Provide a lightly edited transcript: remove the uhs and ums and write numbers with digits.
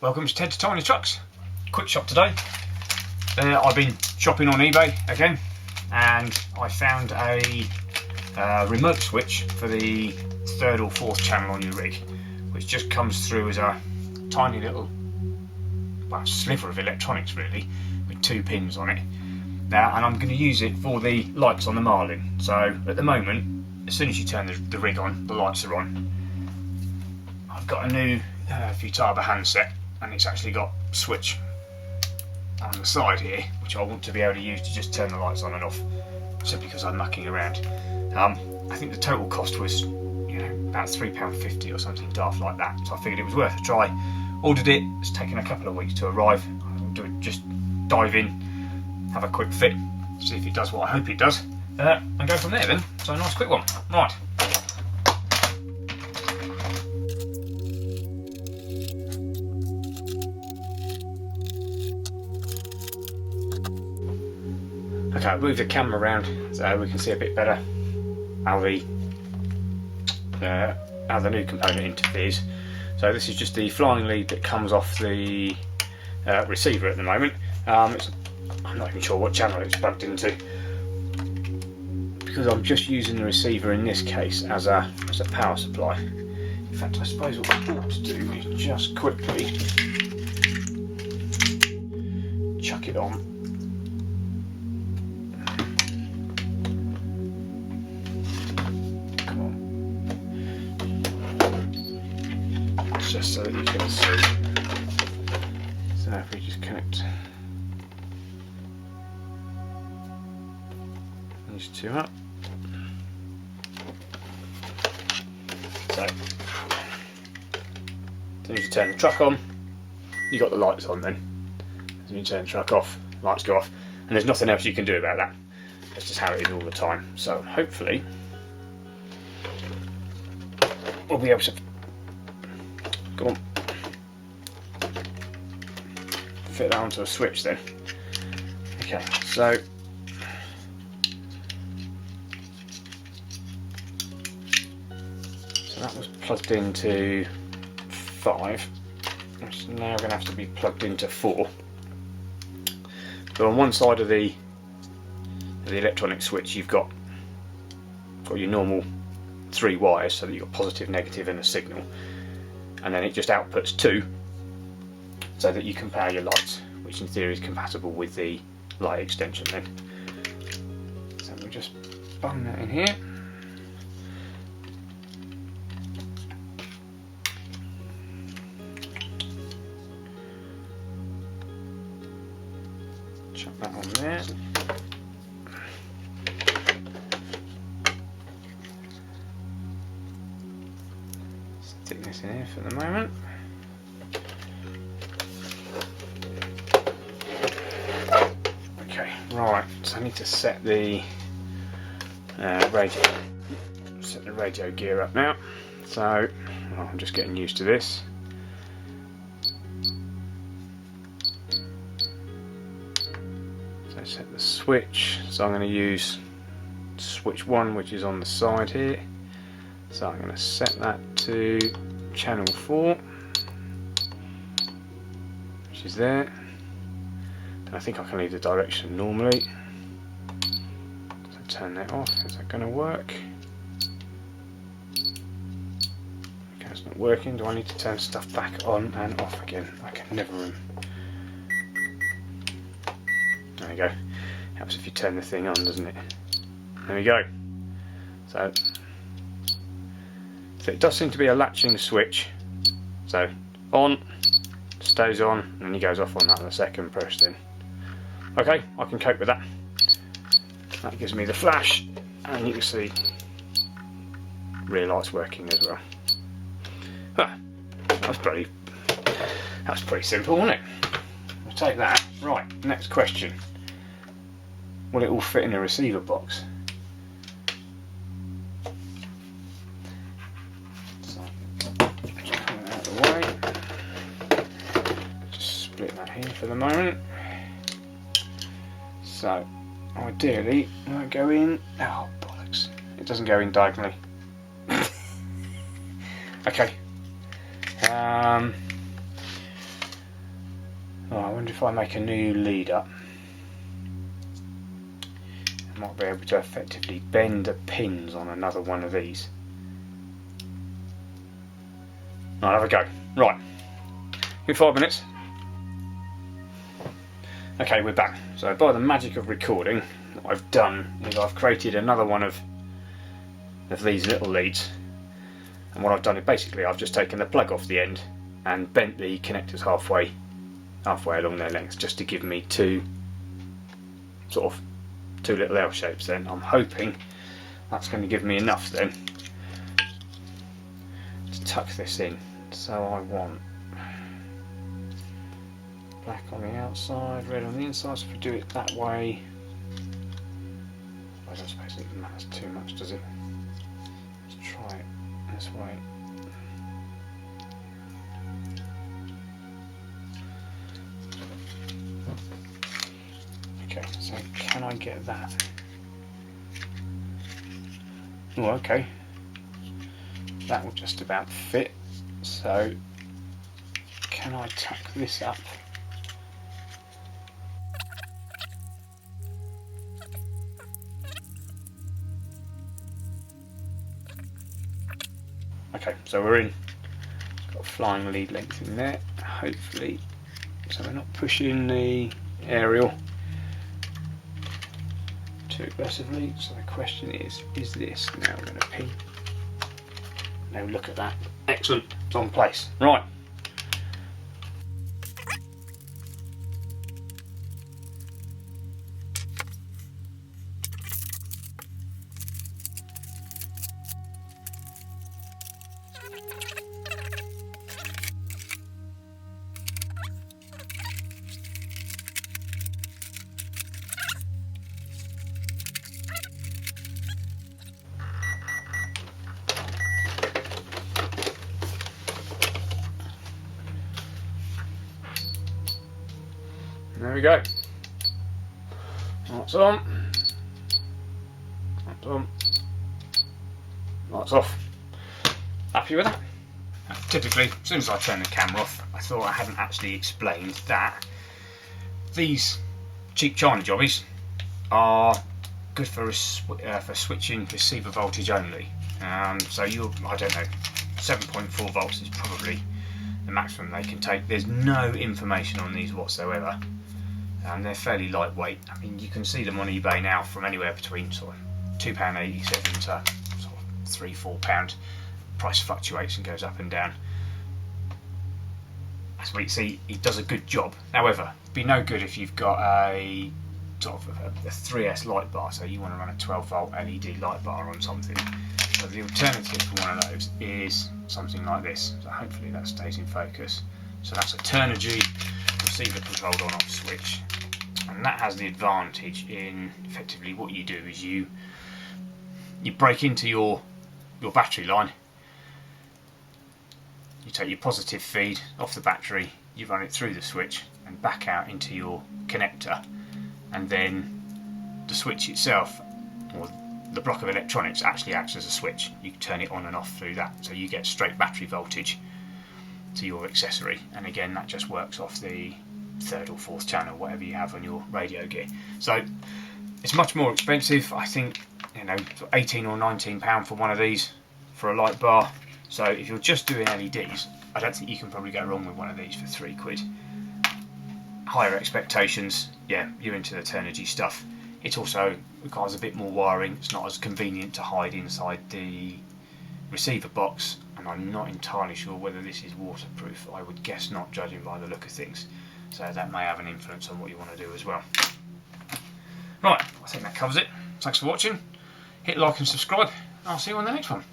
Welcome to Ted's Tiny Trucks. Quick shop today. I've been shopping on eBay again, and I found a remote switch for the third or fourth channel on your rig, which just comes through as a tiny little sliver of electronics really, with 2 pins on it. Now, and I'm going to use it for the lights on the Marlin. So at the moment, as soon as you turn the rig on, the lights are on. I've got a new Futaba handset, and it's actually got a switch on the side here, which I want to be able to use to just turn the lights on and off, simply because I'm mucking around. I think the total cost was, about £3.50 or something daft like that. So I figured it was worth a try. Ordered it. It's taken a couple of weeks to arrive. I'll just dive in, have a quick fit, see if it does what I hope it does, and go from there then. So a nice quick one. Right. Okay, I'll move the camera around so we can see a bit better how the new component interferes. So this is just the flying lead that comes off the receiver at the moment. I'm not even sure what channel it's plugged into, because I'm just using the receiver in this case as a power supply. In fact, I suppose what I ought to do is just quickly chuck it on. Just so that you can see. So if we just connect these two up. So, as soon as you turn the truck on, you got the lights on then. As soon as you turn the truck off, lights go off, and there's nothing else you can do about that. That's just how it is all the time. So hopefully we'll be able to go on, fit that onto a switch then. Okay, so that was plugged into 5. It's now going to have to be plugged into 4. So on one side of the electronic switch, you've got your normal 3 wires, so that you've got positive, negative, and a signal. And then it just outputs 2, so that you can power your lights, which in theory is compatible with the light extension then. So we'll just bung that in here. Chuck that on there. Stick this in here for the moment. Okay, right. So I need to set the radio gear up now. So I'm just getting used to this. So set the switch. So I'm going to use switch 1, which is on the side here. So I'm going to set that to channel 4, which is there. And I think I can leave the direction normally. So turn that off. Is that going to work? Okay, it's not working. Do I need to turn stuff back on and off again? I can never. There we go. Helps if you turn the thing on, doesn't it? There we go. So it does seem to be a latching switch. So on, stays on, and then he goes off on that on the second push then. Okay, I can cope with that. That gives me the flash, and you can see rear lights working as well. That's pretty simple, wasn't it? We'll take that. Right, next question. Will it all fit in a receiver box? Here for the moment. So ideally it might go in. Oh bollocks, it doesn't go in diagonally. Okay, Oh, I wonder if I make a new lead up, I might be able to effectively bend the pins on another one of these. I'll have a go. Right, give 5 minutes. Okay, we're back. So by the magic of recording, what I've done is I've created another one of these little leads, and what I've done is basically I've just taken the plug off the end and bent the connectors halfway along their length, just to give me two little L shapes. Then I'm hoping that's going to give me enough then to tuck this in. So I want black on the outside, red on the inside. So if we do it that way, I don't suppose it matters too much, does it? Let's try it this way. Okay, so can I get that? Oh, okay. That will just about fit. So, can I tuck this up? Okay, so we're in. Got a flying lead length in there, hopefully. So we're not pushing the aerial too aggressively. So the question is this now going to pin? Now look at that. Excellent, it's on place. Right. There we go. Lights on. Lights on. Lights off. Happy with that? Typically, as soon as I turn the camera off, I thought I hadn't actually explained that these cheap China jobbies are good for switching receiver voltage only. So I don't know, 7.4 volts is probably the maximum they can take. There's no information on these whatsoever. They're fairly lightweight. I mean, you can see them on eBay now from anywhere between sort of £2.87 to sort of £3-4. Price fluctuates and goes up and down. As we see, it does a good job. However, it'd be no good if you've got a sort of a 3S light bar, so you want to run a 12-volt LED light bar on something. So the alternative for one of those is something like this. So hopefully that stays in focus. So that's a Turnigy receiver controlled on-off switch, and that has the advantage in effectively what you do is you break into your battery line. You take your positive feed off the battery, you run it through the switch and back out into your connector, and then the switch itself, or the block of electronics, actually acts as a switch. You can turn it on and off through that, so you get straight battery voltage to your accessory, and again that just works off the 3rd or 4th channel, whatever you have on your radio gear. So it's much more expensive. I think, you know, £18 or £19 for one of these for a light bar. So if you're just doing LEDs, I don't think you can probably go wrong with one of these for £3. Higher expectations, yeah, you're into the Turnigy stuff. It also requires a bit more wiring. It's not as convenient to hide inside the receiver box, and I'm not entirely sure whether this is waterproof. I would guess not, judging by the look of things. So that may have an influence on what you want to do as well. Right, I think that covers it. Thanks for watching. Hit like and subscribe. I'll see you on the next one.